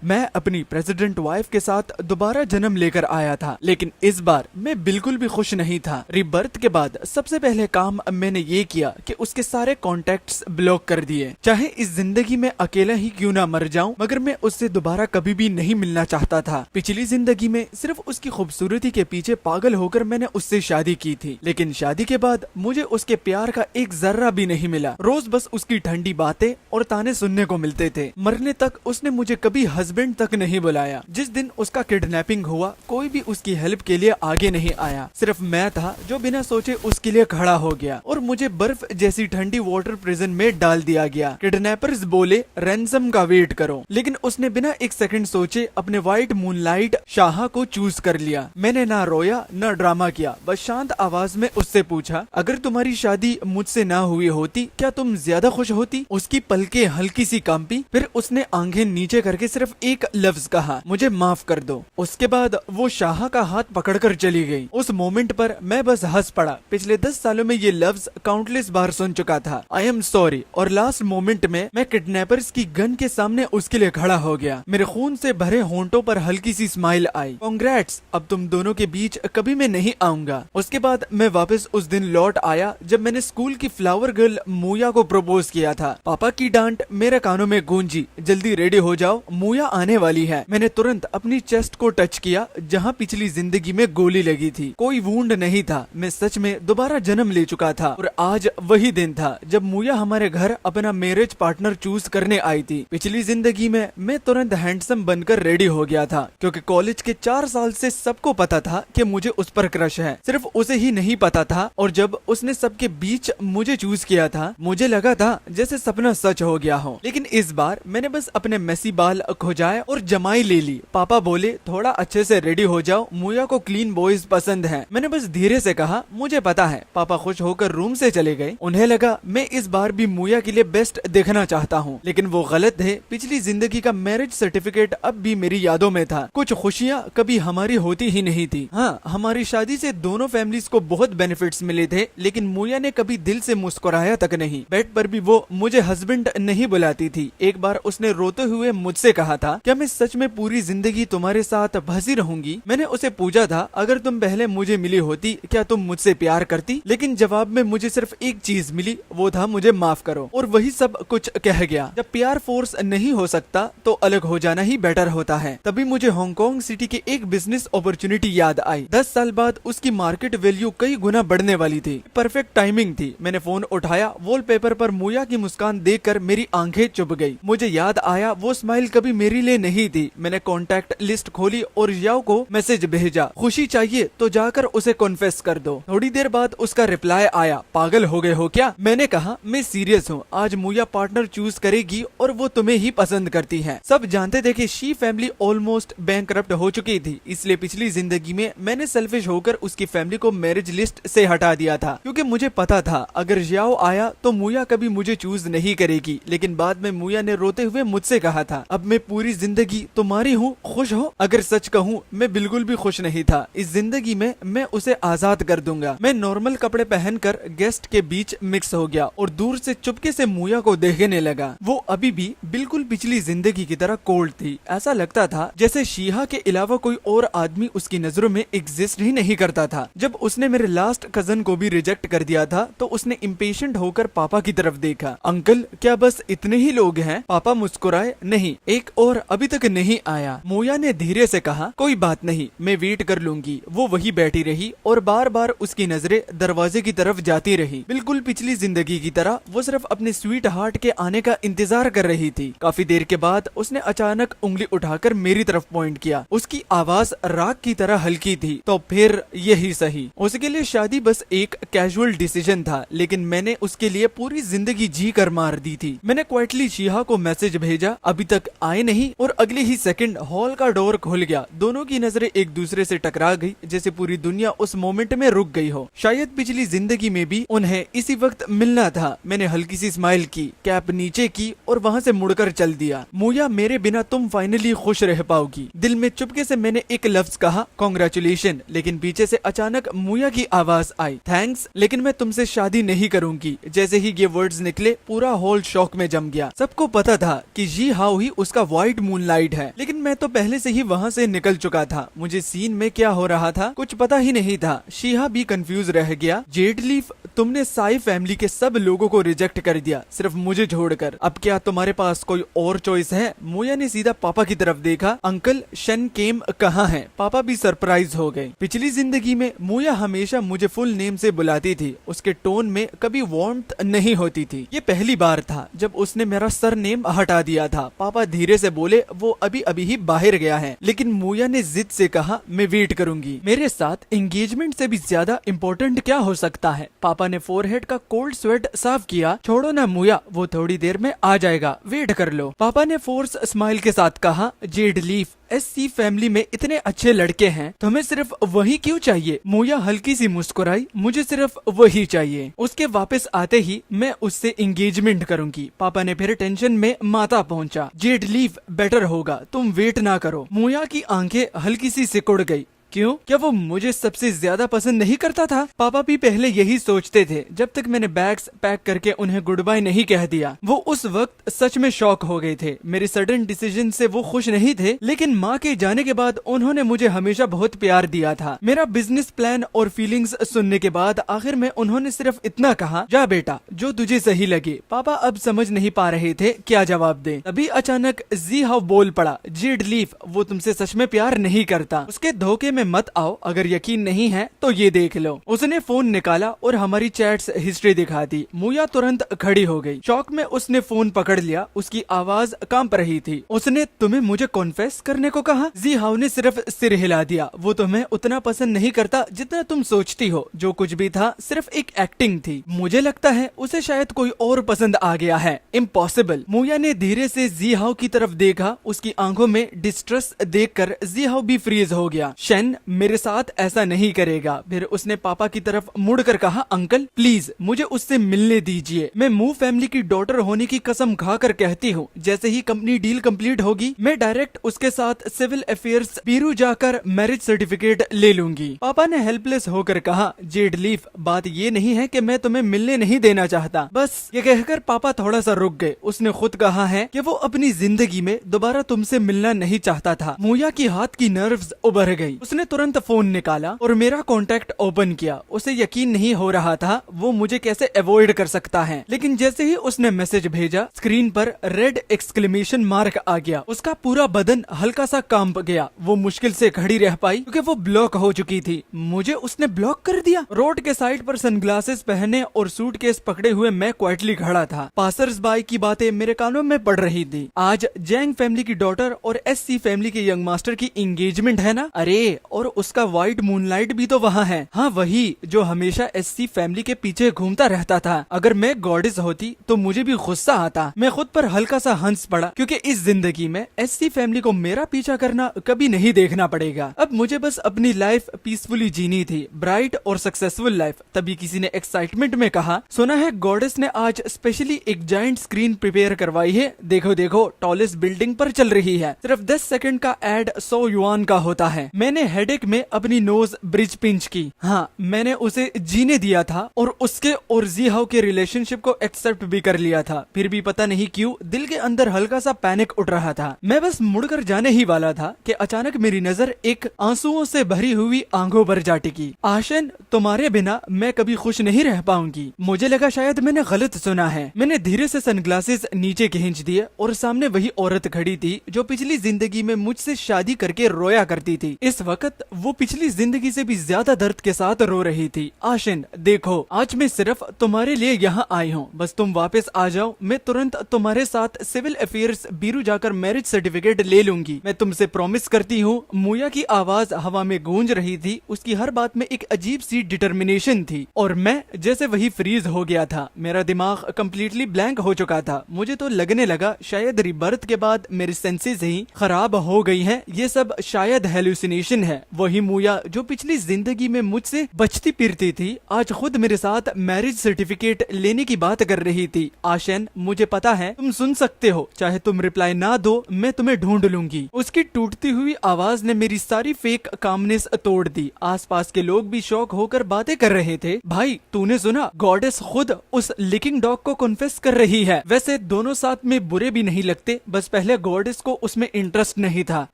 मैं अपनी president wife के साथ दोबारा जन्म लेकर आया था, लेकिन इस बार मैं बिल्कुल भी खुश नहीं था। रिबर्थ के बाद सबसे पहले काम मैंने ये किया कि उसके सारे कॉन्टेक्ट्स ब्लॉक कर दिए। चाहे इस जिंदगी में अकेला ही क्यों ना मर जाऊं, मगर मैं उससे दोबारा कभी भी नहीं मिलना चाहता था। पिछली जिंदगी में सिर्फ उसकी खूबसूरती के पीछे पागल होकर मैंने उससे शादी की थी, लेकिन शादी के बाद मुझे उसके प्यार का एक जर्रा भी नहीं मिला। रोज बस उसकी ठंडी बातें और ताने सुनने को मिलते थे। मरने तक उसने मुझे कभी हस्बैंड तक नहीं बुलाया। जिस दिन उसका किडनैपिंग हुआ, कोई भी उसकी हेल्प के लिए आगे नहीं आया। सिर्फ मैं था जो बिना सोचे उसके लिए खड़ा हो गया और मुझे बर्फ जैसी ठंडी वाटर प्रिजन में डाल दिया गया। किडनैपर्स बोले रैंसम का वेट करो, लेकिन उसने बिना एक सेकंड सोचे अपने व्हाइट मूनलाइट शाह को चूज कर लिया। मैंने ना रोया ना ड्रामा किया, बस शांत आवाज में उससे पूछा, अगर तुम्हारी शादी मुझसे ना हुई होती क्या तुम ज्यादा खुश होती? उसकी पलकें हल्की सी कांपी, फिर उसने आंखें नीचे करके सिर्फ एक लफ्ज कहा, मुझे माफ कर दो। उसके बाद वो शाह का हाथ पकड़कर चली गई। उस मोमेंट पर मैं बस हंस पड़ा। पिछले 10 सालों में ये लफ्ज काउंटलेस बार सुन चुका था, आई एम सॉरी, और लास्ट मोमेंट में मैं किडनैपर्स की गन के सामने उसके लिए खड़ा हो गया। मेरे खून से भरे होंठों पर हल्की सी स्माइल आई। कांग्रेट्स, अब तुम दोनों के बीच कभी मैं नहीं आऊंगा। उसके बाद मैं वापस उस दिन लौट आया जब मैंने स्कूल की फ्लावर गर्ल मूया को प्रपोज किया था। पापा की डांट मेरे कानों में गूंजी, जल्दी रेडी हो जाओ, मूया आने वाली है। मैंने तुरंत अपनी चेस्ट को टच किया जहां पिछली जिंदगी में गोली लगी थी। कोई वुंड नहीं था, मैं सच में दोबारा जन्म ले चुका था। और आज वही दिन था जब मूया हमारे घर अपना मैरिज पार्टनर चूज करने आई थी। पिछली जिंदगी में मैं तुरंत हैंडसम बनकर रेडी हो गया था, क्योंकि कॉलेज के 4 साल से सबको पता था कि मुझे उस पर क्रश है, सिर्फ उसे ही नहीं पता था। और जब उसने सबके बीच मुझे चूज किया था, मुझे लगा था जैसे सपना सच हो गया हो। लेकिन इस बार मैंने बस अपने मेसी बाल खुजाए और जमाई ले ली। पापा बोले थोड़ा अच्छे से रेडी हो जाओ, मूया को क्लीन बॉयज पसंद है। मैंने बस धीरे से कहा, मुझे पता है। पापा खुश होकर रूम से चले गए। उन्हें लगा मैं इस बार भी मूया के लिए बेस्ट देखना चाहता हूँ, लेकिन वो गलत थे। पिछली जिंदगी का मैरिज सर्टिफिकेट अब भी मेरी यादों में था। कुछ खुशियाँ कभी हमारी होती ही नहीं थी। हाँ, हमारी शादी से दोनों फैमिलीज को बहुत बेनिफिट्स मिले थे, लेकिन मूया ने कभी दिल से मुस्कुराया तक नहीं। बेड पर भी वो मुझे हस्बैंड नहीं बुलाती थी। एक बार उसने रोते हुए मुझसे कहा था, क्या मैं सच में पूरी जिंदगी तुम्हारे साथ फंसी रहूंगी? मैंने उसे पूछा था, अगर तुम पहले मुझे मिली होती क्या तुम मुझसे प्यार करती? लेकिन जवाब में मुझे सिर्फ एक चीज मिली, वो था मुझे माफ करो। और वही सब कुछ कह गया। जब प्यार फोर्स नहीं हो सकता तो अलग हो जाना ही बेटर होता है। तभी मुझे हांगकांग सिटी की एक बिजनेस अपॉर्चुनिटी याद आई। 10 साल बाद उसकी मार्केट वैल्यू कई गुना बढ़ने वाली थी। परफेक्ट टाइमिंग थी। मैंने फोन उठाया। वॉलपेपर पर मूया की मुस्कान देखकर मेरी आंखें चुभ गई। मुझे याद आया वो स्माइल कभी मेरे लिए नहीं थी। मैंने कॉन्टैक्ट लिस्ट खोली और याओ को मैसेज भेजा, खुशी चाहिए तो जाकर उसे कॉन्फेस कर दो। थोड़ी देर बाद उसका रिप्लाई आया, पागल हो गए हो क्या? मैंने कहा, मैं सीरियस हूँ। आज मूया पार्टनर चूज करेगी और वो तुम्हें ही पसंद करती है। सब जानते थे कि शी फैमिली ऑलमोस्ट बैंकरप्ट हो चुकी थी, इसलिए पिछली जिंदगी में मैंने सेल्फिश होकर उसकी फैमिली को मैरिज लिस्ट से हटा दिया था, क्योंकि मुझे पता था अगर याओ आया तो मूया कभी मुझे चूज नहीं करेगी। लेकिन बाद में मूया ने रोते हुए मुझसे कहा था, अब मैं पूरी जिंदगी तुम्हारी हूँ, खुश हो? अगर सच कहूँ मैं बिल्कुल भी खुश नहीं था। इस जिंदगी में मैं उसे आजाद कर दूंगा। मैं नॉर्मल कपड़े पहनकर गेस्ट के बीच मिक्स हो गया और दूर से चुपके से मूया को देखने लगा। वो अभी भी बिल्कुल पिछली जिंदगी की तरह कोल्ड थी। ऐसा लगता था जैसे शीहा के अलावा कोई और आदमी उसकी नजरों में एग्जिस्ट ही नहीं करता था। जब उसने मेरे लास्ट कजन को भी रिजेक्ट कर दिया था तो उसने इम्पेशेंट होकर पापा की तरफ देखा। अंकल, क्या बस इतने ही लोग हैं? पापा मुस्कुराए, नहीं, एक और अभी तक नहीं आया। मूया ने धीरे से कहा, कोई बात नहीं, मैं वेट कर लूंगी। वो वही बैठी रही और बार बार उसकी नजरें दरवाजे की तरफ जाती रही। बिल्कुल पिछली जिंदगी की तरह वो सिर्फ अपने स्वीट हार्ट के आने का इंतजार कर रही थी। काफी देर के बाद उसने अचानक उंगली उठाकर मेरी तरफ पॉइंट किया। उसकी आवाज राग की तरह हल्की थी, तो फिर यही सही। उसके लिए शादी बस एक कैजुअल डिसीजन था, लेकिन मैंने उसके लिए पूरी जिंदगी जी कर मार दी थी। मैंने क्वाइटली शीहा को मैसेज भेजा, अभी तक आए नहीं, और अगले ही सेकंड हॉल का डोर खुल गया। दोनों की नजरें एक दूसरे से टकरा गई, जैसे पूरी दुनिया उस मोमेंट में रुक गई हो। शायद पिछली जिंदगी में भी उन्हें इसी वक्त मिलना था। मैंने हल्की सी स्माइल की, कैप नीचे की और वहाँ से मुड़कर चल दिया। मूया, मेरे बिना तुम फाइनली खुश रह पाओगी। दिल में चुपके से मैंने एक लफ्ज कहा, कांग्रेचुलेशन, लेकिन पीछे से अचानक मूया की आवाज आई, थैंक्स, लेकिन मैं तुमसे शादी नहीं करूंगी। जैसे ही ये वर्ड्स निकले पूरा हॉल शॉक में जम गया। सबको पता था कि जी हाउ ही उसका व्हाइट मूनलाइट है, लेकिन मैं तो पहले से ही वहाँ से निकल चुका था। मुझे सीन में क्या हो रहा था कुछ पता ही नहीं था। शीहा भी कंफ्यूज रह गया। जेड लीफ, तुमने साई फैमिली के सब लोगों को रिजेक्ट कर दिया, सिर्फ मुझे छोड़कर। अब क्या तुम्हारे पास कोई और चॉइस है? मोया ने सीधा पापा की तरफ देखा। अंकल, शन केम कहाँ है? पापा भी सरप्राइज हो गए। पिछली जिंदगी में मोया हमेशा मुझे फुल नेम से बुलाती थी। उसके टोन में कभी वार्मथ नहीं होती थी। ये पहली बार था जब उसने मेरा सर नेम हटा दिया था। पापा धीरे से बोले, वो अभी अभी ही बाहर गया है। लेकिन मोया ने जिद से कहा, मैं वेट करूंगी। मेरे साथ एंगेजमेंट से भी ज्यादा इम्पोर्टेंट क्या हो सकता है? पापा ने फोरहेड का कोल्ड स्वेट साफ किया। छोड़ो ना मोया, वो थोड़ी देर में आ जाएगा, वेट कर लो। पापा ने फोर्स स्माइल के साथ कहा, जेड लीफ, एससी फैमिली में इतने अच्छे लड़के हैं, तुम्हें सिर्फ वही क्यों चाहिए? मोया हल्की सी मुस्कुराई, मुझे सिर्फ वही चाहिए। उसके वापस आते ही मैं उससे एंगेजमेंट करूंगी। पापा ने फिर टेंशन में माथा पहुंचा। जेड लीफ, बेटर होगा तुम वेट ना करो। मोया की आंखें हल्की सी सिकुड़ गई। क्यों? क्या वो मुझे सबसे ज्यादा पसंद नहीं करता था? पापा भी पहले यही सोचते थे जब तक मैंने बैग्स पैक करके उन्हें गुड बाय नहीं कह दिया। वो उस वक्त सच में शॉक हो गए थे। मेरी सडन डिसीजन से वो खुश नहीं थे, लेकिन माँ के जाने के बाद उन्होंने मुझे हमेशा बहुत प्यार दिया था। मेरा बिजनेस प्लान और फीलिंग्स सुनने के बाद आखिर में उन्होंने सिर्फ इतना कहा, जा बेटा, जो तुझे सही लगे। पापा अब समझ नहीं पा रहे थे क्या जवाब दें। तभी अचानक जी हाउ बोल पड़ा, जेड लीफ, वो तुमसे सच में प्यार नहीं करता। उसके धोखे में मत आओ। अगर यकीन नहीं है तो ये देख लो। उसने फोन निकाला और हमारी चैट्स हिस्ट्री दिखा दी। मोया तुरंत खड़ी हो गई। शौक में उसने फोन पकड़ लिया। उसकी आवाज कांप रही थी। उसने तुम्हें मुझे कॉन्फेस करने को कहा? जी हाउ ने सिर्फ सिर हिला दिया। वो तुम्हें उतना पसंद नहीं करता जितना तुम सोचती हो। जो कुछ भी था सिर्फ एक एक्टिंग थी। मुझे लगता है उसे शायद कोई और पसंद आ गया है। इम्पॉसिबल। मोया ने धीरे से जी हाउ की तरफ देखा। उसकी आंखों में डिस्ट्रेस देखकर जी हाउ भी फ्रीज हो गया। शन मेरे साथ ऐसा नहीं करेगा। फिर उसने पापा की तरफ मुड़कर कहा, अंकल प्लीज मुझे उससे मिलने दीजिए। मैं मू फैमिली की डॉटर होने की कसम खाकर कहती हूँ, जैसे ही कंपनी डील कंप्लीट होगी मैं डायरेक्ट उसके साथ सिविल अफेयर्स ब्यूरो जाकर मैरिज सर्टिफिकेट ले लूंगी। पापा ने हेल्पलेस होकर कहा, जेड लीफ, बात ये नहीं है कि मैं तुम्हें मिलने नहीं देना चाहता। बस ये कहकर पापा थोड़ा सा रुक गए। उसने खुद कहा है कि वो अपनी जिंदगी में दोबारा तुमसे मिलना नहीं चाहता था। मोया की हाथ की नर्व्स उभर गई। उसने तुरंत फोन निकाला और मेरा कॉन्टैक्ट ओपन किया। उसे यकीन नहीं हो रहा था वो मुझे कैसे अवॉइड कर सकता है। लेकिन जैसे ही उसने मैसेज भेजा, स्क्रीन पर रेड एक्सक्लेमेशन मार्क आ गया। उसका पूरा बदन हल्का सा कांप गया। वो मुश्किल से खड़ी रह पाई क्योंकि वो ब्लॉक हो चुकी थी। मुझे उसने ब्लॉक कर दिया। रोड के साइड पर सनग्लासेस पहने और सूटकेस पकड़े हुए मैं क्वाइटली खड़ा था। पासर्स बाई की बातें मेरे कानों में पड़ रही थी। आज जैंग फैमिली की डॉटर और एससी फैमिली के यंग मास्टर की एंगेजमेंट है ना? अरे, और उसका व्हाइट मूनलाइट भी तो वहाँ है। हाँ, वही जो हमेशा एससी फैमिली के पीछे घूमता रहता था। अगर मैं गॉडेस होती तो मुझे भी गुस्सा आता। मैं खुद पर हल्का सा हंस पड़ा क्योंकि इस जिंदगी में एससी फैमिली को मेरा पीछा करना कभी नहीं देखना पड़ेगा। अब मुझे बस अपनी लाइफ पीसफुली जीनी थी, ब्राइट और सक्सेसफुल लाइफ। तभी किसी ने एक्साइटमेंट में कहा, सुना है गॉडेस ने आज स्पेशली एक जायंट स्क्रीन प्रिपेयर करवाई है। देखो देखो, टॉलेस्ट बिल्डिंग पर चल रही है। सिर्फ 10 सेकंड का एड 100 युआन का होता है। मैंने हेडेक में अपनी नोज ब्रिज पिंच की। हाँ, मैंने उसे जीने दिया था और उसके और जी हाउ के रिलेशनशिप को एक्सेप्ट भी कर लिया था। फिर भी पता नहीं क्यों दिल के अंदर हल्का सा पैनिक उठ रहा था। मैं बस मुड़कर जाने ही वाला था कि अचानक मेरी नजर एक आंसुओं से भरी हुई आंखों पर जा टिकी। आशन, तुम्हारे बिना मैं कभी खुश नहीं रह पाऊंगी। मुझे लगा शायद मैंने गलत सुना है। मैंने धीरे से सनग्लासेस नीचे खींच दिए और सामने वही औरत खड़ी थी जो पिछली जिंदगी में मुझसे शादी करके रोया करती थी। इस वक्त वो पिछली जिंदगी से भी ज्यादा दर्द के साथ रो रही थी। आशिन, देखो, आज मैं सिर्फ तुम्हारे लिए यहाँ आई हूँ। बस तुम वापस आ जाओ, मैं तुरंत तुम्हारे साथ सिविल अफेयर्स ब्यूरो जाकर मैरिज सर्टिफिकेट ले लूंगी। मैं तुमसे प्रॉमिस करती हूँ। मोया की आवाज हवा में गूंज रही थी। उसकी हर बात में एक अजीब सी डिटर्मिनेशन थी और मैं जैसे वही फ्रीज हो गया था। मेरा दिमाग कम्प्लीटली ब्लैंक हो चुका था। मुझे तो लगने लगा शायद रिबर्थ के बाद मेरी सेंसेस ही खराब हो गई हैं। ये सब शायद हेलुसिनेशन है। वही मूया जो पिछली जिंदगी में मुझसे बचती फिरती थी, आज खुद मेरे साथ मैरिज सर्टिफिकेट लेने की बात कर रही थी। आशन, मुझे पता है तुम सुन सकते हो, चाहे तुम रिप्लाई ना दो, मैं तुम्हें ढूंढ लूंगी। उसकी टूटती हुई आवाज ने मेरी सारी फेक कामनेस तोड़ दी। आसपास के लोग भी शौक होकर बातें कर रहे थे। भाई, तूने सुना? गॉडेस खुद उस लिकिंग डॉग को कन्फेस कर रही है। वैसे दोनों साथ में बुरे भी नहीं लगते, बस पहले गॉडेस को उसमें इंटरेस्ट नहीं था।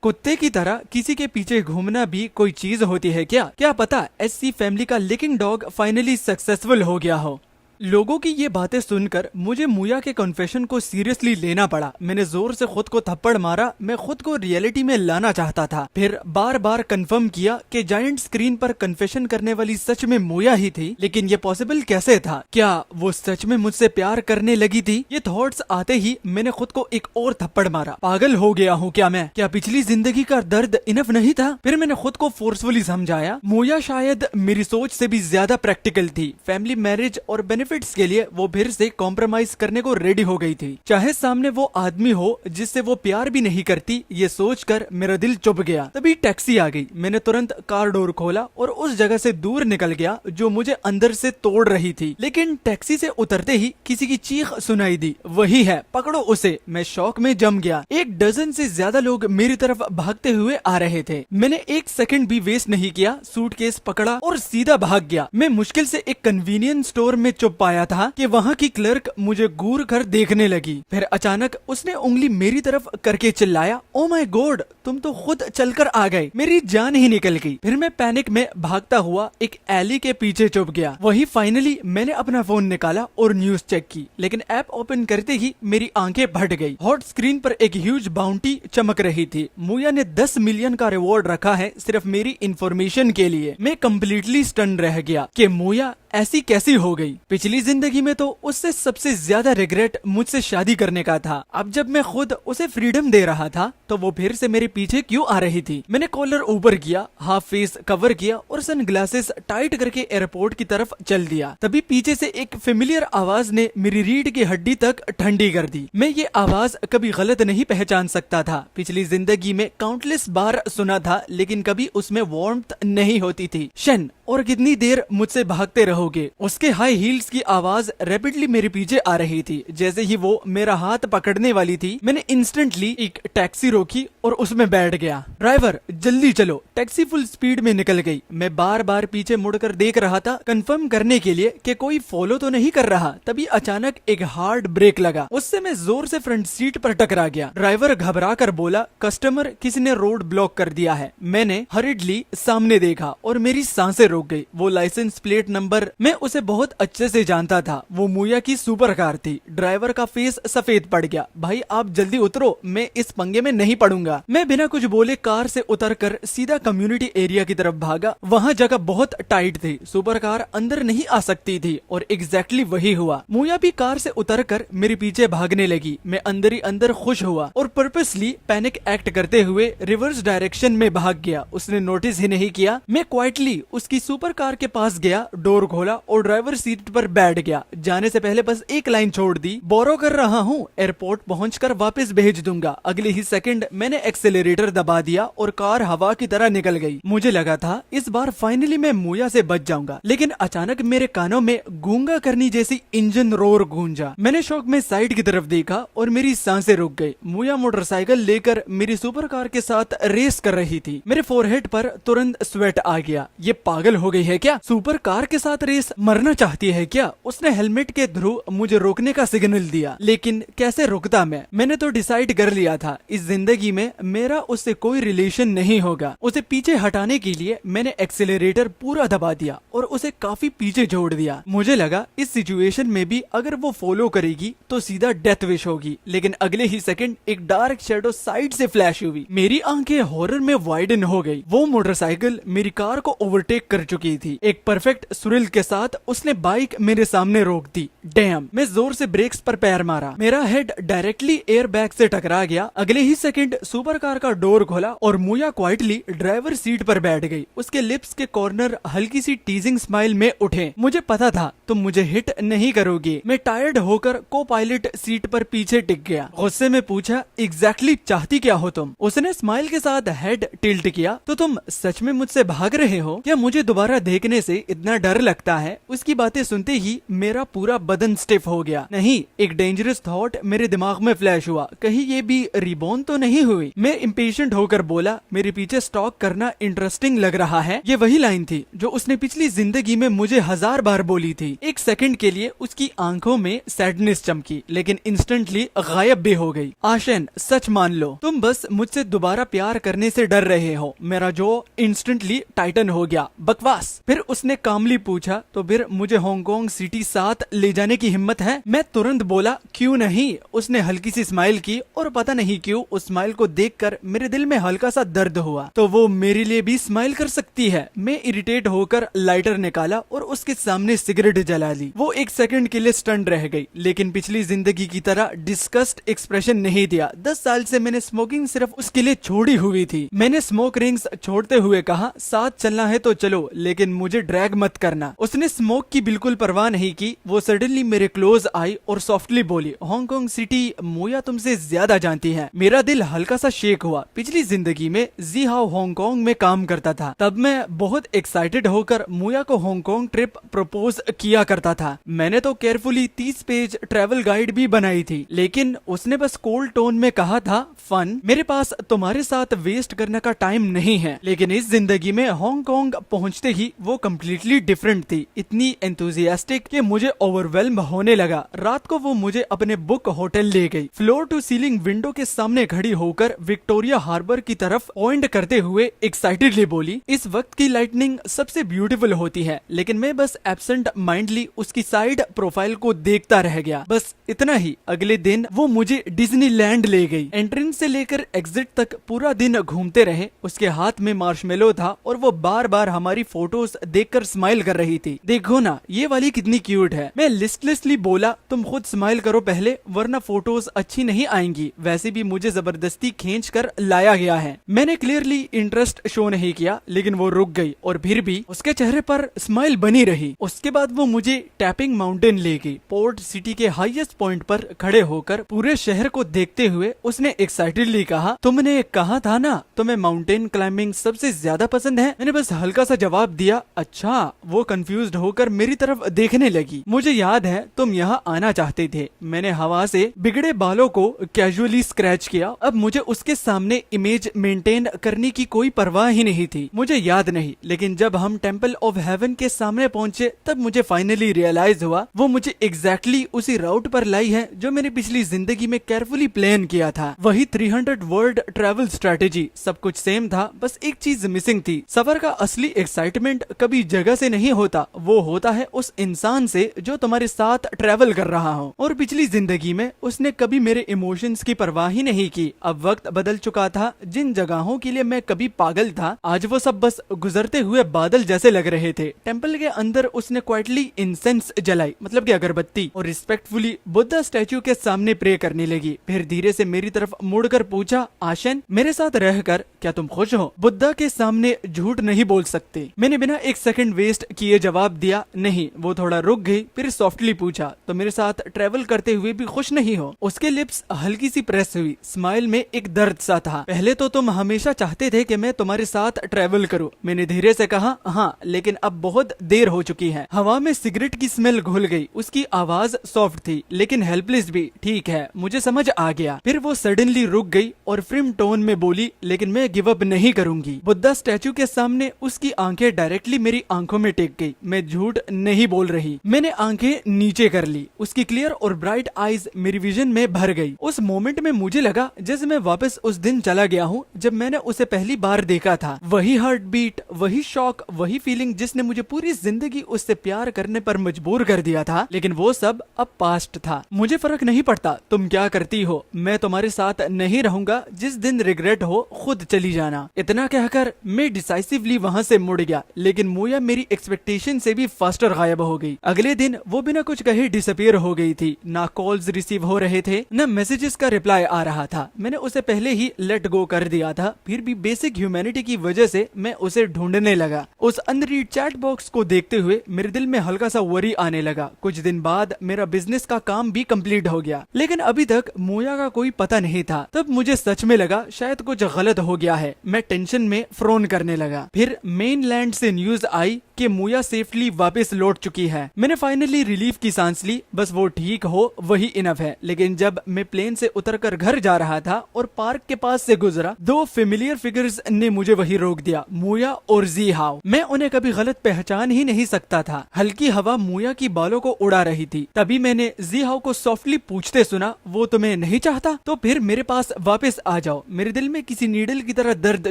कुत्ते की तरह किसी के पीछे घूमना भी कोई चीज होती है क्या? क्या पता एससी फैमिली का लिकिंग डॉग फाइनली सक्सेसफुल हो गया हो। लोगों की ये बातें सुनकर मुझे मूया के कन्फेशन को सीरियसली लेना पड़ा। मैंने जोर से खुद को थप्पड़ मारा। मैं खुद को रियलिटी में लाना चाहता था। फिर बार बार कंफर्म किया कि जायंट स्क्रीन पर कन्फेशन करने वाली सच में मूया ही थी। लेकिन ये पॉसिबल कैसे था? क्या वो सच में मुझसे प्यार करने लगी थी? ये थॉट्स आते ही मैंने खुद को एक और थप्पड़ मारा। पागल हो गया हूँ क्या मैं? क्या पिछली जिंदगी का दर्द इनफ नहीं था? फिर मैंने खुद को फोर्सफुली समझाया, मूया शायद मेरी सोच से भी ज्यादा प्रैक्टिकल थी। फैमिली, मैरिज और बेनिफिट्स के लिए वो फिर से कॉम्प्रोमाइज करने को रेडी हो गई थी, चाहे सामने वो आदमी हो जिससे वो प्यार भी नहीं करती। ये सोचकर मेरा दिल चुभ गया। तभी टैक्सी आ गई। मैंने तुरंत कार डोर खोला और उस जगह से दूर निकल गया जो मुझे अंदर से तोड़ रही थी। लेकिन टैक्सी से उतरते ही किसी की चीख सुनाई दी, वही है, पकड़ो उसे। मैं शॉक में जम गया। 1 डजन से ज्यादा लोग मेरी तरफ भागते हुए आ रहे थे। मैंने 1 सेकंड भी वेस्ट नहीं किया, सूटकेस पकड़ा और सीधा भाग गया। मैं मुश्किल से एक कन्वीनियंस स्टोर में चुप पाया था कि वहाँ की क्लर्क मुझे घूर कर देखने लगी। फिर अचानक उसने उंगली मेरी तरफ करके चिल्लाया, ओ माय गॉड, तुम तो खुद चलकर आ गए। मेरी जान ही निकल गई। फिर मैं पैनिक में भागता हुआ एक एली के पीछे छुप गया। वही फाइनली मैंने अपना फोन निकाला और न्यूज चेक की, लेकिन ऐप ओपन करते ही मेरी आंखें फट गई। हॉट स्क्रीन पर एक ह्यूज बाउंटी चमक रही थी। मूया ने 10 मिलियन का रिवॉर्ड रखा है सिर्फ मेरी इंफॉर्मेशन के लिए। मैं कम्प्लीटली स्टन रह गया कि मूया ऐसी कैसी हो गई। पिछली जिंदगी में तो उससे सबसे ज्यादा रिग्रेट मुझसे शादी करने का था। अब जब मैं खुद उसे फ्रीडम दे रहा था तो वो फिर से मेरे पीछे क्यों आ रही थी? मैंने कॉलर ऊपर किया, हाफ फेस कवर किया और सनग्लासेस टाइट करके एयरपोर्ट की तरफ चल दिया। तभी पीछे से एक फेमिलियर आवाज ने मेरी रीढ़ की हड्डी तक ठंडी कर दी। मैं ये आवाज कभी गलत नहीं पहचान सकता था। पिछली जिंदगी में काउंटलेस बार सुना था, लेकिन कभी उसमें वार्मथ नहीं होती थी। शन, और कितनी देर मुझसे भागते रहोगे? उसके हाई हील्स की आवाज रैपिडली मेरे पीछे आ रही थी। जैसे ही वो मेरा हाथ पकड़ने वाली थी, मैंने इंस्टेंटली एक टैक्सी रोकी और उसमें बैठ गया। ड्राइवर, जल्दी चलो। टैक्सी फुल स्पीड में निकल गई। मैं बार बार पीछे मुड़कर देख रहा था, कंफर्म करने के लिए कि कोई फॉलो तो नहीं कर रहा। तभी अचानक एक हार्ड ब्रेक लगा। उससे मैं जोर से फ्रंट सीट पर टकरा गया। ड्राइवर घबरा कर बोला, कस्टमर, किसी ने रोड ब्लॉक कर दिया है। मैंने हरिडली सामने देखा और मेरी सांसें रुक गई। वो लाइसेंस प्लेट नंबर मैं उसे बहुत अच्छे से जानता था। वो मूया की सुपर कार थी। ड्राइवर का फेस सफेद पड़ गया। भाई आप जल्दी उतरो, मैं इस पंगे में नहीं पड़ूंगा। मैं बिना कुछ बोले कार से उतरकर सीधा कम्युनिटी एरिया की तरफ भागा। वहाँ जगह बहुत टाइट थी, सुपर कार अंदर नहीं आ सकती थी और एग्जैक्टली वही हुआ। मूया भी कार से उतरकर मेरे पीछे भागने लगी। मैं अंदर ही अंदर खुश हुआ और पर्पसली पैनिक एक्ट करते हुए रिवर्स डायरेक्शन में भाग गया। उसने नोटिस ही नहीं किया। मैं क्वाइटली उसकी सुपर कार के पास गया, डोर खोला और ड्राइवर सीट पर बैठ गया। जाने से पहले बस एक लाइन छोड़ दी, बोरो कर रहा हूँ, एयरपोर्ट पहुंचकर वापस भेज दूंगा। अगले ही सेकंड मैंने एक्सेलरेटर दबा दिया और कार हवा की तरह निकल गई। मुझे लगा था इस बार फाइनली मैं मूया से बच जाऊंगा, लेकिन अचानक मेरे कानों में गूंगा करनी जैसी इंजन रोर गूंजा। मैंने शौक में साइड की तरफ देखा और मेरी सांसें रुक गई। मूया मोटरसाइकिल लेकर मेरी सुपर कार के साथ रेस कर रही थी। मेरे फोरहेड पर तुरंत स्वेट आ गया। ये पागल हो गई है क्या? सुपर कार के साथ रेस, मरना चाहती है क्या? उसने हेलमेट के थ्रू मुझे रोकने का सिग्नल दिया, लेकिन कैसे रुकता मैं? मैंने तो डिसाइड कर लिया था, इस जिंदगी में मेरा उससे कोई रिलेशन नहीं होगा। उसे पीछे हटाने के लिए मैंने एक्सेलरेटर पूरा दबा दिया और उसे काफी पीछे जोड़ दिया। मुझे लगा इस सिचुएशन में भी अगर वो फॉलो करेगी तो सीधा डेथ विश होगी, लेकिन अगले ही सेकंड एक डार्क शेडो साइड से फ्लैश हुई। मेरी आंखें हॉरर में वाइडन हो गई। वो मोटरसाइकिल मेरी कार को ओवरटेक कर चुकी थी। एक परफेक्ट सुरिल के साथ उसने बाइक मेरे सामने रोक दी। डैम, मैं जोर से ब्रेक्स पर पैर मारा। मेरा हेड डायरेक्टली एयर बैग से टकरा गया। अगले ही सेकंड सुपर कार का डोर खोला और मुया क्वाइटली ड्राइवर सीट पर बैठ गई। उसके लिप्स के कॉर्नर हल्की सी टीजिंग स्माइल में उठे। मुझे पता था तुम मुझे हिट नहीं करोगी। मैं टायर्ड होकर को पायलट सीट पर पीछे टिक गया। गुस्से में पूछा, एग्जैक्टली चाहती क्या हो तुम? उसने स्माइल के साथ हेड टिल्ट किया। तो तुम सच में मुझसे भाग रहे हो क्या? मुझे दोबारा देखने से इतना डर लगता है? उसकी बातें सुनते ही मेरा पूरा बदन स्टिफ हो गया। नहीं, एक डेंजरस थॉट मेरे दिमाग में फ्लैश हुआ, कहीं ये भी रिबॉर्न तो नहीं हुई? मैं इम्पेशेंट होकर बोला, मेरे पीछे स्टॉक करना इंटरेस्टिंग लग रहा है। ये वही लाइन थी जो उसने पिछली जिंदगी में मुझे 1000 बार बोली थी। एक सेकंड के लिए उसकी आंखों में सैडनेस चमकी, लेकिन इंस्टेंटली गायब भी हो गई। आशन, सच मान लो, तुम बस मुझसे दोबारा प्यार करने से डर रहे हो। मेरा जो इंस्टेंटली टाइटन हो गया। बकवास। फिर उसने कामली पूछा, तो फिर मुझे हांगकांग सिटी साथ ले जाने की हिम्मत है? मैं तुरंत बोला, क्यों नहीं। उसने हल्की सी स्माइल की और पता नहीं क्यों उस स्माइल को देखकर मेरे दिल में हल्का सा दर्द हुआ। तो वो मेरे लिए भी स्माइल कर सकती है। मैं इरिटेट होकर लाइटर निकाला और उसके सामने सिगरेट जला ली। वो एक सेकंड के लिए स्टंट रह गई, लेकिन पिछली जिंदगी की तरह डिस्कस्ड एक्सप्रेशन नहीं दिया। 10 साल से मैंने स्मोकिंग सिर्फ उसके लिए छोड़ी हुई थी। मैंने स्मोक रिंग्स छोड़ते हुए कहा, साथ चलना है तो चलो, लेकिन मुझे ड्रैग मत करना। उसने स्मोक की बिल्कुल परवाह नहीं की। वो सडनली मेरे क्लोज आई और सॉफ्टली बोली, हांगकांग सिटी मोया तुमसे ज्यादा जानती है। मेरा दिल हल्का सा शेक हुआ। पिछली जिंदगी में जी हाउ हांगकांग में काम करता था। तब मैं बहुत एक्साइटेड होकर मोया को हांगकांग ट्रिप प्रपोज किया करता था। मैंने तो केयरफुली 30 पेज ट्रैवल गाइड भी बनाई थी, लेकिन उसने बस कोल्ड टोन में कहा था, फन, मेरे पास तुम्हारे साथ वेस्ट करने का टाइम नहीं है। लेकिन इस जिंदगी में हांगकांग पहुंचते ही वो कम्प्लीटली डिफरेंट थी। इतनी एंथुसियास्टिक कि मुझे ओवरवेल्म होने लगा। रात को वो मुझे अपने बुक होटल ले गई। फ्लोर टू सीलिंग विंडो के सामने खड़ी होकर विक्टोरिया हार्बर की तरफ पॉइंट करते हुए एक्साइटेडली बोली, इस वक्त की लाइटनिंग सबसे ब्यूटीफुल होती है। लेकिन मैं बस एब्सेंट माइंडली उसकी साइड प्रोफाइल को देखता रह गया। बस इतना ही। अगले दिन वो मुझे डिज्नीलैंड ले गई। एंट्रेंस से लेकर एग्जिट तक पूरा दिन घूमते रहे। उसके हाथ में मार्शमेलो था और वो बार बार हमारी फोटोज देखकर स्माइल कर रही थी। देखो ना, ये वाली कितनी क्यूट है। मैं लिस्टलेसली बोला, तुम खुद स्माइल करो पहले, वरना फोटोज अच्छी नहीं आएंगी। वैसे भी मुझे जबरदस्ती खींच कर लाया गया है। मैंने क्लियरली इंटरेस्ट शो नहीं किया, लेकिन वो रुक गई और फिर भी उसके चेहरे पर स्माइल बनी रही। उसके बाद वो मुझे टैपिंग माउंटेन ले गई। पोर्ट सिटी के हाईएस्ट पॉइंट पर खड़े होकर पूरे शहर को देखते हुए उसने एक्साइटेडली कहा, तुमने कहा था ना तुम्हें माउंटेन क्लाइंबिंग सबसे ज्यादा पसंद है। मैंने बस हल्का सा जवाब दिया, अच्छा। वो कंफ्यूज्ड होकर मेरी तरफ देखने लगी। मुझे याद है तुम यहाँ आना चाहते थे। मैंने हवा से बिगड़े बालों को कैजुअली स्क्रैच किया। अब मुझे उसके सामने इमेज मेंटेन करने की कोई परवाह ही नहीं थी। मुझे याद नहीं, लेकिन जब हम टेंपल ऑफ हेवन के सामने पहुंचे तब मुझे फाइनली रियलाइज हुआ वो मुझे एग्जैक्टली उसी राउट पर लाई है जो मैंने पिछली जिंदगी में केयरफुली प्लान किया था। वही 300 वर्ल्ड ट्रैवल स्ट्रेटेजी, सब कुछ सेम था, बस एक चीज मिसिंग थी। सफर का असली एक्साइटमेंट कभी जगह से नहीं होता, वो होता है उस इंसान से जो तुम्हारे साथ ट्रैवल कर रहा हो। और पिछली जिंदगी में उसने कभी मेरे इमोशंस की परवाह ही नहीं की। अब वक्त बदल चुका था। जिन जगहों के लिए मैं कभी पागल था, आज वो सब बस गुजरते हुए बादल जैसे लग रहे थे। टेंपल के अंदर उसने क्वाइटली इंसेंस जलाई, मतलब कि अगरबत्ती, और रिस्पेक्टफुली बुद्धा स्टैचू के सामने प्रे करने लगी। फिर धीरे से मेरी तरफ मुड़कर पूछा, आशन, मेरे साथ रहकर क्या तुम खुश हो? बुद्धा के सामने झूठ नहीं बोल सकते। मैंने बिना एक सेकंड वेस्ट किए जवाब दिया, नहीं। वो थोड़ा रुक गई, फिर सॉफ्टली पूछा, तो मेरे साथ ट्रेवल करते हुए भी खुश नहीं हो? उसके लिप्स हल्की सी प्रेस हुई। स्माइल में एक दर्द सा था। पहले तो तुम हमेशा चाहते थे कि मैं तुम्हारे साथ ट्रेवल करूं। मैंने धीरे से कहा, हाँ, लेकिन अब बहुत देर हो चुकी है। हवा में सिगरेट की स्मेल घुल गई। उसकी आवाज सॉफ्ट थी, लेकिन हेल्पलेस भी। ठीक है, मुझे समझ आ गया। फिर वो सडनली रुक गई और फ्रिम टोन में बोली, लेकिन मैं गिव अप नहीं करूंगी। बुद्धा स्टैचू के सामने उसकी आंखें डायरेक्टली मेरी आंखों में टेक गई। मैं झूठ नहीं बोल रही। मैंने आंखें नीचे कर ली। उसकी क्लियर और ब्राइट आईज मेरी विजन में भर गई। उस मोमेंट में मुझे लगा जैसे मैं वापस उस दिन चला गया हूँ जब मैंने उसे पहली बार देखा था। वही हार्ट बीट, वही शॉक, वही फीलिंग जिसने मुझे पूरी जिंदगी उससे प्यार करने पर मजबूर कर दिया था। लेकिन वो सब अब पास्ट था। मुझे फर्क नहीं पड़ता तुम क्या करती हो, मैं तुम्हारे साथ नहीं रहूंगा। जिस दिन रिग्रेट हो खुद चली जाना। इतना कहकर मैं डिसाइसिवली वहाँ से मुड़ गया, लेकिन मोया मेरी एक्सपेक्टेशन से भी फास्टर गायब हो गई। अगले दिन वो बिना कुछ कहे डिसअपीयर हो गई थी। ना कॉल्स रिसीव हो रहे थे, ना मैसेजेस का रिप्लाई आ रहा था। मैंने उसे पहले ही लेट गो कर दिया था, फिर भी बेसिक ह्यूमैनिटी की वजह से मैं उसे ढूंढने लगा। उस अनरीड चैट बॉक्स को देखते हुए मेरे दिल में हल्का सा वरी आने लगा। कुछ दिन बाद मेरा बिजनेस का काम भी कंप्लीट हो गया, लेकिन अभी तक मोया का कोई पता नहीं था। तब मुझे सच में लगा शायद कुछ गलत हो गया है। मैं टेंशन में फ्रोन करने लगा। फिर मेनलैंड से न्यूज आई कि मोया सेफली वापस लौट चुकी है। मैंने फाइनली रिलीफ की सांस ली, बस वो ठीक हो वही इनफ है। लेकिन जब मैं प्लेन से उतरकर घर जा रहा था और पार्क के पास से गुजरा, दो फेमिलियर फिगर्स ने मुझे वही रोक दिया, मोया और जी हाओ। मैं उन्हें कभी गलत पहचान ही नहीं सकता था। हल्की हवा मोया की बालों को उड़ा रही थी। तभी मैंने जी हाओ को सॉफ्टली पूछते सुना, वो तुम्हें नहीं चाहता? तो फिर मेरे पास वापस आ जाओ। मेरे दिल में किसी नीडल की तरह दर्द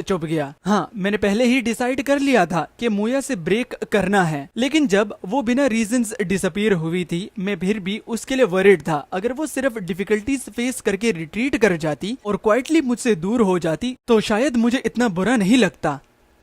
चुभ गया। हाँ, मैंने पहले ही डिसाइड कर लिया था कि मोया से ब्रेक करना है, लेकिन जब वो बिना रीजंस डिसअपीयर हुई थी, मैं फिर भी उसके लिए वरीड था। अगर वो सिर्फ डिफिकल्टीज फेस करके रिट्रीट कर जाती और क्वाइटली मुझसे दूर हो जाती तो शायद मुझे इतना बुरा नहीं लगता।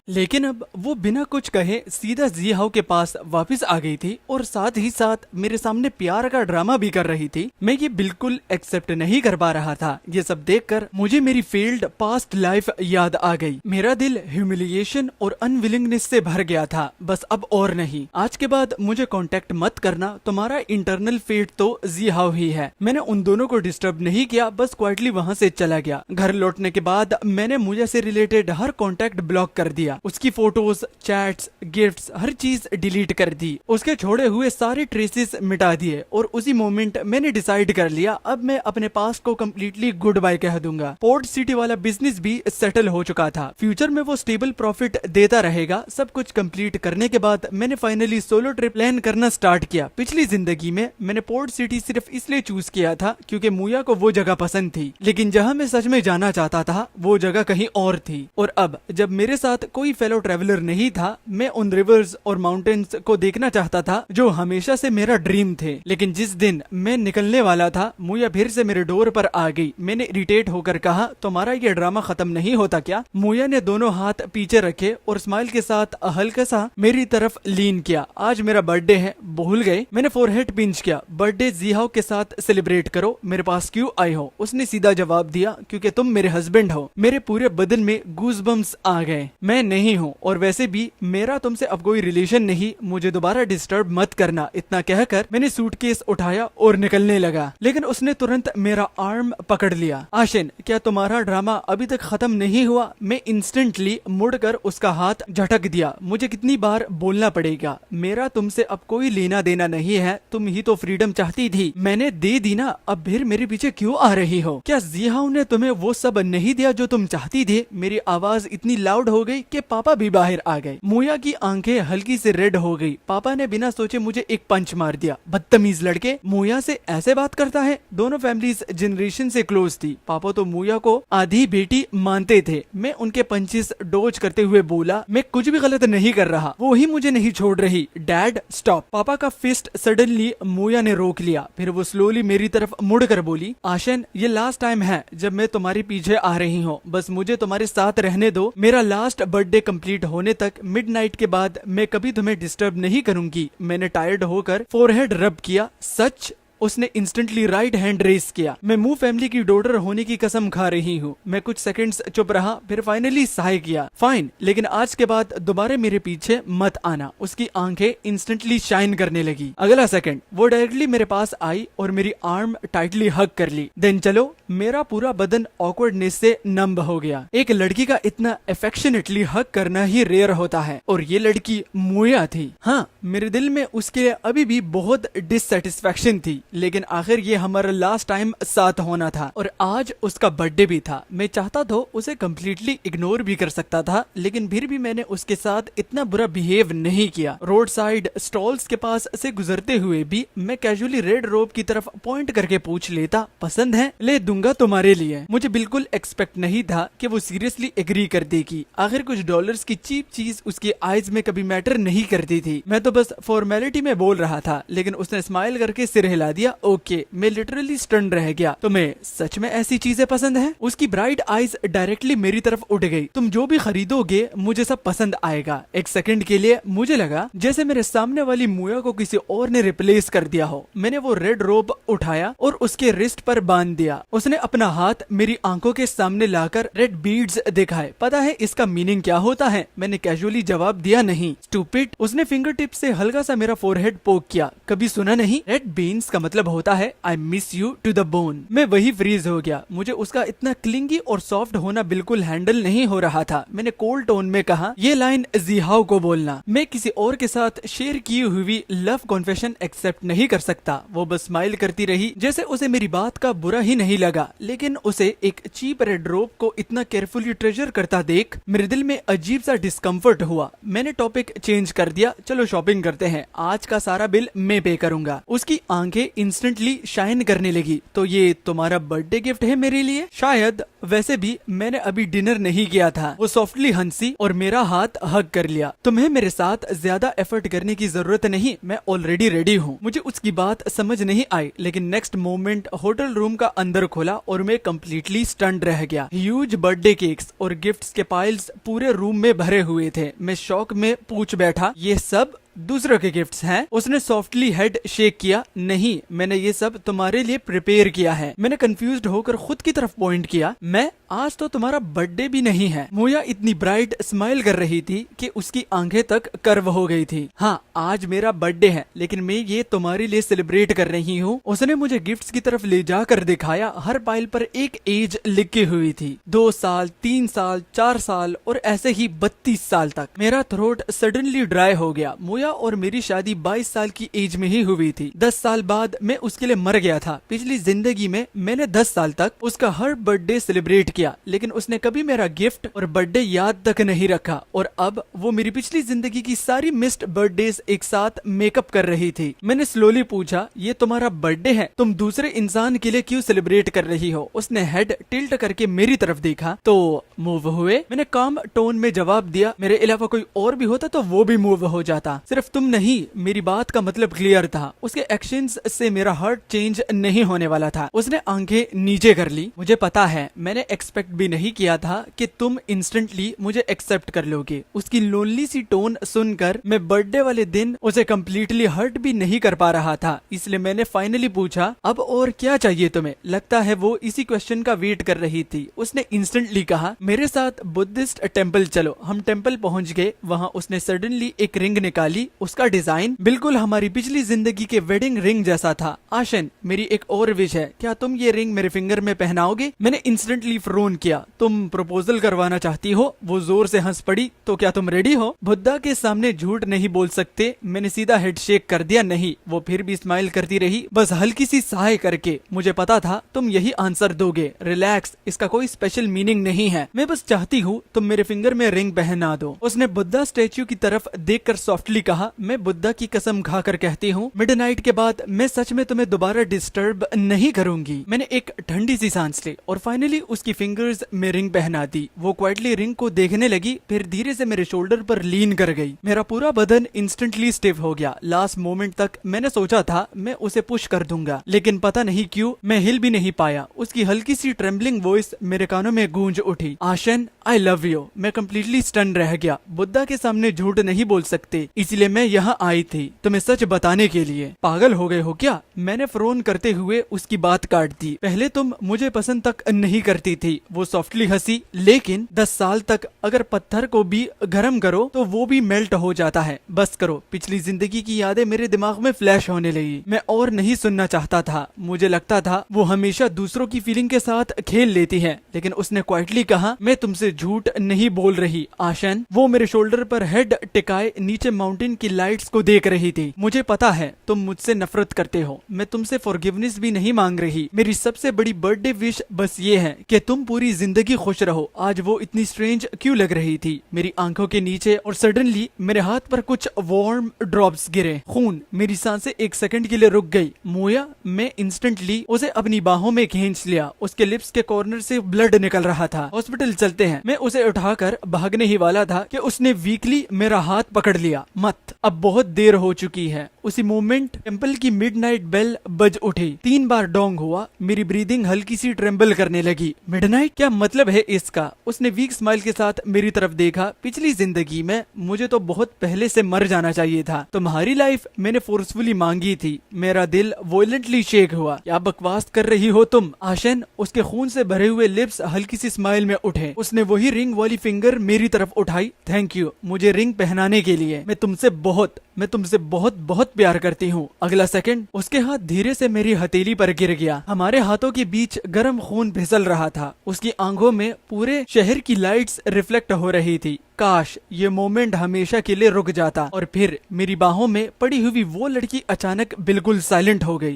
लेकिन अब वो बिना कुछ कहे सीधा जी हाओ के पास वापस आ गई थी और साथ ही साथ मेरे सामने प्यार का ड्रामा भी कर रही थी। मैं ये बिल्कुल एक्सेप्ट नहीं कर पा रहा था। ये सब देखकर मुझे मेरी फेल्ड पास्ट लाइफ याद आ गई। मेरा दिल ह्यूमिलिएशन और अनविलिंगनेस से भर गया था। बस अब और नहीं, आज के बाद मुझे कांटेक्ट मत करना। तुम्हारा इंटरनल फेट तो जी हाओ ही है। मैंने उन दोनों को डिस्टर्ब नहीं किया, बस क्वाइटली वहाँ से चला गया। घर लौटने के बाद मैंने मोया से रिलेटेड हर कॉन्टेक्ट ब्लॉक कर दिया। उसकी फोटोज, चैट्स, गिफ्ट्स, हर चीज डिलीट कर दी। उसके छोड़े हुए सारे ट्रेसेस मिटा दिए और उसी मोमेंट मैंने डिसाइड कर लिया, अब मैं अपने पास्ट को कम्प्लीटली गुड बाय कह दूंगा। पोर्ट सिटी वाला बिजनेस भी सेटल हो चुका था। फ्यूचर में वो स्टेबल प्रॉफिट देता रहेगा। सब कुछ कंप्लीट करने के बाद मैंने फाइनली सोलो ट्रिप प्लान करना स्टार्ट किया। पिछली जिंदगी में मैंने पोर्ट सिटी सिर्फ इसलिए चूज किया था क्योंकि मोया को वो जगह पसंद थी, लेकिन जहाँ मैं सच में जाना चाहता था वो जगह कहीं और थी। और अब जब मेरे साथ कोई फेलो ट्रेवलर नहीं था, मैं उन रिवर्स और माउंटेन्स को देखना चाहता था जो हमेशा से मेरा ड्रीम थे। लेकिन जिस दिन मैं निकलने वाला था, मोया फिर से मेरे डोर पर आ गई। मैंने इरिटेट होकर कहा, तुम्हारा ये ड्रामा खत्म नहीं होता क्या? मोया ने दोनों हाथ पीछे रखे और स्माइल के साथ हल्का सा मेरी तरफ लीन किया। आज मेरा बर्थडे है, भूल गए? मैंने फोरहेड पिंच किया। बर्थडे जी हाओ के साथ सेलिब्रेट करो, मेरे पास क्यों आए हो? उसने सीधा जवाब दिया, क्योंकि तुम मेरे हस्बैंड हो। मेरे पूरे बदन में गूज़बम्स आ गए। मैं नहीं हूँ और वैसे भी मेरा तुमसे अब कोई रिलेशन नहीं, मुझे दोबारा डिस्टर्ब मत करना। इतना कहकर मैंने सूटकेस उठाया और निकलने लगा, लेकिन उसने तुरंत मेरा आर्म पकड़ लिया। आशिन, क्या तुम्हारा ड्रामा अभी तक खत्म नहीं हुआ? मैं इंस्टेंटली मुड़कर उसका हाथ झटक दिया। मुझे कितनी बार बोलना पड़ेगा, मेरा तुमसे अब कोई लेना देना नहीं है। तुम ही तो फ्रीडम चाहती थी, मैंने दे दी ना, अब फिर मेरे पीछे क्यों आ रही हो? क्या जी हाओ ने तुम्हें वो सब नहीं दिया जो तुम चाहती थी? मेरी आवाज इतनी लाउड हो गई कि पापा भी बाहर आ गए। मोया की आंखें हल्की से रेड हो गई। पापा ने बिना सोचे मुझे एक पंच मार दिया। बदतमीज लड़के, मोया से ऐसे बात करता है? दोनों फैमिलीज जनरेशन से क्लोज थी। पापा तो मोया को आधी बेटी मानते थे। मैं उनके पंचेस डोज करते हुए बोला, मैं कुछ भी गलत नहीं कर रहा, वो ही मुझे नहीं छोड़ रही। Dad stop. पापा का फिस्ट सडनली मोया ने रोक लिया। फिर वो स्लोली मेरी तरफ मुड़कर बोली, आशन, ये लास्ट टाइम है जब मैं तुम्हारे पीछे आ रही हूँ। बस मुझे तुम्हारे साथ रहने दो। मेरा लास्ट बर्थडे कंप्लीट होने तक, मिडनाइट के बाद मैं कभी तुम्हें डिस्टर्ब नहीं करूंगी। मैंने टायर्ड होकर फोरहेड रब किया। सच? उसने इंस्टेंटली राइट हैंड रेस किया। मैं मू फैमिली की डॉटर होने की कसम खा रही हूँ। मैं कुछ सेकंड्स चुप रहा, फिर फाइनली सहाय किया। फाइन, लेकिन आज के बाद दोबारा मेरे पीछे मत आना। उसकी आंखें इंस्टेंटली शाइन करने लगी। अगला सेकंड वो डायरेक्टली मेरे पास आई और मेरी आर्म टाइटली हग कर ली। देन चलो, मेरा पूरा बदन ऑकवर्डनेस से नंब हो गया। एक लड़की का इतना अफेक्शनेटली हग करना ही रेयर होता है, और ये लड़की मोया थी। हाँ, मेरे दिल में उसके लिए अभी भी बहुत डिससेटिस्फैक्शन थी, लेकिन आखिर ये हमारा लास्ट टाइम साथ होना था और आज उसका बर्थडे भी था। मैं चाहता तो उसे कम्प्लीटली इग्नोर भी कर सकता था, लेकिन फिर भी मैंने उसके साथ इतना बुरा बिहेव नहीं किया। रोड साइड स्टॉल्स के पास से गुजरते हुए भी मैं कैजुअली रेड रोब की तरफ पॉइंट करके पूछ लेता, पसंद है? ले दूंगा तुम्हारे लिए। मुझे बिल्कुल एक्सपेक्ट नहीं था कि वो सीरियसली एग्री कर देगी। आखिर कुछ डॉलर्स की चीप चीज उसकी आईज में कभी मैटर नहीं करती थी। मैं तो बस फॉर्मेलिटी में बोल रहा था, लेकिन उसने स्माइल करके सिर हिला दिया। ओके, मैं लिटरली स्टन रह गया। तुम्हें सच में ऐसी चीजें पसंद है? उसकी ब्राइट आईज डायरेक्टली मेरी तरफ उठ गई। तुम जो भी खरीदोगे मुझे सब पसंद आएगा। एक सेकंड के लिए मुझे लगा जैसे मेरे सामने वाली मुया को किसी और ने रिप्लेस कर दिया हो। मैंने वो रेड रोब उठाया और उसके रिस्ट पर बांध दिया। उसने अपना हाथ मेरी आंखों के सामने लाकर रेड बीड्स दिखाए। पता है इसका मीनिंग क्या होता है? मैंने कैजुअली जवाब दिया, नहीं। स्टूपिड। उसने फिंगर टिप से हल्का सा मेरा फोरहेड पोक किया। कभी सुना नहीं? रेड बीन्स का मतलब होता है I miss you to the bone. मैं वही फ्रीज हो गया। मुझे उसका इतना क्लिंगी और सॉफ्ट होना बिल्कुल हैंडल नहीं हो रहा था। मैंने कोल्ड टोन में कहा, ये लाइन जिहाओ को बोलना। मैं किसी और के साथ शेयर की हुई लव कॉन्फेशन एक्सेप्ट नहीं कर सकता। वो बस स्माइल करती रही जैसे उसे मेरी बात का बुरा ही नहीं लगा। लेकिन उसे एक चीप रेड रोब को इतना केयरफुली ट्रेजर करता देख मेरे दिल में अजीब सा डिस्कम्फर्ट हुआ। मैंने टॉपिक चेंज कर दिया, चलो शॉपिंग करते हैं, आज का सारा बिल मैं पे करूंगा। उसकी आंखें इंस्टेंटली शाइन करने लगी। तो ये तुम्हारा बर्थडे गिफ्ट है मेरे लिए? शायद। वैसे भी मैंने अभी डिनर नहीं किया था। वो सॉफ्टली हंसी और मेरा हाथ हग कर लिया। तुम्हें मेरे साथ ज्यादा एफर्ट करने की जरूरत नहीं, मैं ऑलरेडी रेडी हूँ। मुझे उसकी बात समझ नहीं आई, लेकिन नेक्स्ट मोमेंट होटल रूम का अंदर खोला और मैं कम्प्लीटली स्टन्ड रह गया। ह्यूज बर्थडे केक्स और गिफ्ट्स के पाइल्स पूरे रूम में भरे हुए थे। मैं शॉक में पूछ बैठा, ये सब दूसरों के गिफ्ट्स हैं? उसने सॉफ्टली हेड शेक किया। नहीं, मैंने ये सब तुम्हारे लिए प्रिपेयर किया है। मैंने कंफ्यूज्ड होकर खुद की तरफ पॉइंट किया। मैं? आज तो तुम्हारा बर्थडे भी नहीं है। मुया इतनी ब्राइट स्माइल कर रही थी कि उसकी आंखें तक कर्व हो गई थी। हाँ, आज मेरा बर्थडे है, लेकिन मैं ये तुम्हारे लिए सेलिब्रेट कर रही हूँ। उसने मुझे गिफ्ट्स की तरफ ले जाकर दिखाया। हर पाइल पर एक एज लिखी हुई थी, 2 साल, 3 साल, 4 साल और ऐसे ही 32 साल तक। मेरा थ्रोट सडनली ड्राई हो गया। मुया और मेरी शादी 22 साल की एज में ही हुई थी। 10 साल बाद मैं उसके लिए मर गया था। पिछली जिंदगी में मैंने 10 साल तक उसका हर बर्थडे सेलिब्रेट किया, लेकिन उसने कभी मेरा गिफ्ट और बर्थडे याद तक नहीं रखा। और अब वो मेरी पिछली जिंदगी की सारी मिस्ड बर्थडेज एक साथ मेकअप कर रही थी। मैंने स्लोली पूछा, ये तुम्हारा बर्थडे है, तुम दूसरे इंसान के लिए क्यों सेलिब्रेट कर रही हो? उसने हेड टिल्ट करके मेरी तरफ देखा तो मूव हुए। मैंने काम टोन में जवाब दिया, मेरे अलावा कोई और भी होता तो वो भी मूव हो जाता, सिर्फ तुम नहीं। मेरी बात का मतलब क्लियर था। उसके एक्शंस से मेरा हार्ट चेंज नहीं होने वाला था। उसने आंखें नीचे कर ली। मुझे पता है, मैंने एक्सपेक्ट भी नहीं किया था कि तुम इंस्टेंटली मुझे एक्सेप्ट कर लोगे। उसकी लोनली सी टोन सुनकर मैं बर्थडे वाले दिन उसे कम्प्लीटली हर्ट भी नहीं कर पा रहा था। इसलिए मैंने फाइनली पूछा, अब और क्या चाहिए तुम्हें? लगता है वो इसी क्वेश्चन का वेट कर रही थी। उसने इंस्टेंटली कहा, मेरे साथ बुद्धिस्ट टेम्पल चलो। हम टेम्पल पहुंच गए। वहाँ उसने सडनली एक रिंग निकाली। उसका डिजाइन बिल्कुल हमारी पिछली जिंदगी के वेडिंग रिंग जैसा था। आशन, मेरी एक और विश है, क्या तुम ये रिंग मेरे फिंगर में पहनाओगे? मैंने इंस्टेंटली फ्रोन किया। तुम प्रपोजल करवाना चाहती हो? वो जोर से हंस पड़ी। तो क्या तुम रेडी हो? बुद्धा के सामने झूठ नहीं बोल सकते। मैंने सीधा हेड शेक कर दिया, नहीं। वो फिर भी स्माइल करती रही, बस हल्की सी साय करके। मुझे पता था तुम यही आंसर दोगे। रिलैक्स, इसका कोई स्पेशल मीनिंग नहीं है। मैं बस चाहती हूँ तुम मेरे फिंगर में रिंग पहना दो। उसने बुद्धा स्टेच्यू की तरफ देखकर सॉफ्टली कहा, मैं बुद्धा की कसम खाकर कहती हूँ, मिडनाइट के बाद मैं सच में तुम्हें दोबारा डिस्टर्ब नहीं करूंगी। मैंने एक ठंडी सी सांस ली और फाइनली उसकी फिंगर्स में रिंग पहना दी। वो क्वाइटली रिंग को देखने लगी, फिर धीरे से मेरे शोल्डर पर लीन कर गई। मेरा पूरा बदन इंस्टेंटली स्टिफ हो गया। लास्ट मोमेंट तक मैंने सोचा था मैं उसे पुश कर दूंगा, लेकिन पता नहीं क्यों मैं हिल भी नहीं पाया। उसकी हल्की सी ट्रेम्बलिंग वॉइस मेरे कानों में गूंज उठी, आशन आई लव यू। मैं कम्प्लीटली स्टन रह गया। बुद्धा के सामने झूठ नहीं बोल सकते, इसलिए मैं यहाँ आई थी तुम्हें सच बताने के लिए। पागल हो गए हो क्या? मैंने फ्रोन करते हुए उसकी बात काट दी। पहले तुम मुझे पसंद तक नहीं करती थी। वो सॉफ्टली हंसी, लेकिन 10 साल तक अगर पत्थर को भी गर्म करो तो वो भी मेल्ट हो जाता है। बस करो। पिछली जिंदगी की यादें मेरे दिमाग में फ्लैश होने लगी। मैं और नहीं सुनना चाहता था। मुझे लगता था वो हमेशा दूसरों की फीलिंग के साथ खेल लेती है, लेकिन उसने क्वाइटली कहा, मैं तुमसे झूठ नहीं बोल रही आशन। वो मेरे शोल्डर पर हेड टिकाए नीचे माउंटेन की लाइट्स को देख रही थी। मुझे पता है तुम मुझसे नफरत करते हो। मैं तुमसे फॉरगिवनेस भी नहीं मांग रही। मेरी सबसे बड़ी बर्थडे विश बस ये है कि तुम पूरी जिंदगी खुश रहो। आज वो इतनी स्ट्रेंज क्यों लग रही थी मेरी आंखों के नीचे, और सडनली मेरे हाथ पर कुछ वार्म ड्रॉप्स गिरे। खून। मेरी सांसें एक सेकंड के लिए रुक गई। मोया, मैं इंस्टेंटली उसे अपनी बाहों में खींच लिया। उसके लिप्स के कॉर्नर से ब्लड निकल रहा था। हॉस्पिटल चलते हैं। मैं उसे उठाकर भागने ही वाला था कि उसने वीकली मेरा हाथ पकड़ लिया। मत, अब बहुत देर हो चुकी है। उसी मोमेंट टेम्पल की मिडनाइट बेल बज उठी। 3 बार डोंग हुआ, मेरी ब्रीदिंग हल्की सी ट्रेम्बल करने लगी। मिडनाइट क्या मतलब है इसका? उसने वीक स्माइल के साथ मेरी तरफ देखा। पिछली जिंदगी में मुझे तो बहुत पहले से मर जाना चाहिए था। तुम्हारी लाइफ मैंने फोर्सफुली मांगी थी। मेरा दिल वॉयलेंटली शेक हुआ। क्या बकवास कर रही हो तुम? आशन, उसके खून से भरे हुए लिप्स हल्की सी स्माइल में उठे। उसने वही रिंग वाली फिंगर मेरी तरफ उठाई। थैंक यू मुझे रिंग पहनाने के लिए। मैं तुमसे बहुत बहुत प्यार करती हूँ। अगला सेकंड उसके हाथ धीरे से मेरी हथेली पर गिर गया। हमारे हाथों के बीच गर्म खून फिसल रहा था। उसकी आंखों में पूरे शहर की लाइट्स रिफ्लेक्ट हो रही थी। काश ये मोमेंट हमेशा के लिए रुक जाता और फिर मेरी बाहों में पड़ी हुई वो लड़की अचानक बिल्कुल साइलेंट हो गई।